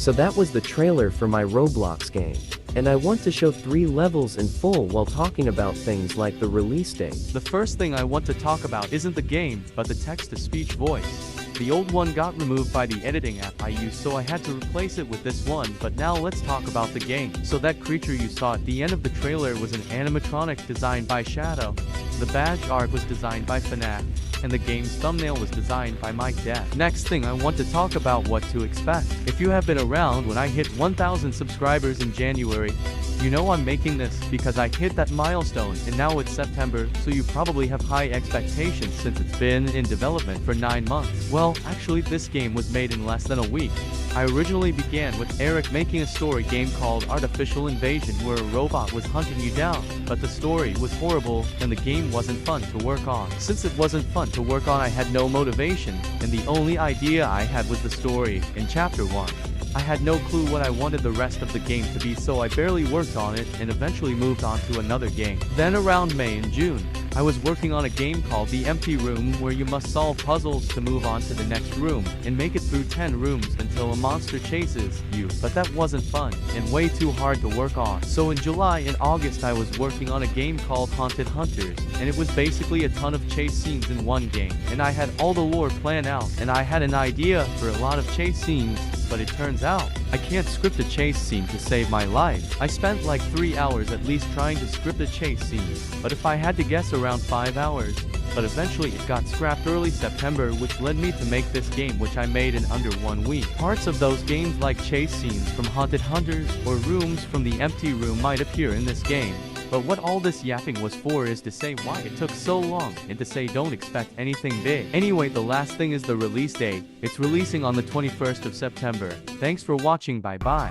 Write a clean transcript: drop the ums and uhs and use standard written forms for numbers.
So that was the trailer for my Roblox game. And I want to show 3 levels in full while talking about things like the release date. The first thing I want to talk about isn't the game, but the text-to-speech voice. The old one got removed by the editing app I used, so I had to replace it with this one. But now let's talk about the game. So that creature you saw at the end of the trailer was an animatronic designed by Shadow. The badge art was designed by Fnac, and the game's thumbnail was designed by Mike Depp. Next thing I want to talk about what to expect. If you have been around when I hit 1,000 subscribers in January, you know I'm making this because I hit that milestone, and now it's September, so you probably have high expectations since it's been in development for 9 months. Well, actually this game was made in less than a week. I originally began with Eric making a story game called Artificial Invasion where a robot was hunting you down, but the story was horrible and the game wasn't fun to work on. Since it wasn't fun to work on, I had no motivation, and the only idea I had was the story in chapter 1. I had no clue what I wanted the rest of the game to be, so I barely worked on it and eventually moved on to another game. Then around May and June, I was working on a game called The Empty Room where you must solve puzzles to move on to the next room and make it through 10 rooms until a monster chases you, but that wasn't fun and way too hard to work on. So in July and August I was working on a game called Haunted Hunters, and it was basically a ton of chase scenes in one game, and I had all the lore planned out and I had an idea for a lot of chase scenes. But it turns out, I can't script a chase scene to save my life. I spent like 3 hours at least trying to script a chase scene, but if I had to guess, around 5 hours. But eventually it got scrapped early September, which led me to make this game, which I made in under 1 week. Parts of those games like chase scenes from Haunted Hunters or rooms from The Empty Room might appear in this game. But what all this yapping was for is to say why it took so long, and to say don't expect anything big. Anyway, the last thing is the release date. It's releasing on the 21st of September. Thanks for watching, bye bye.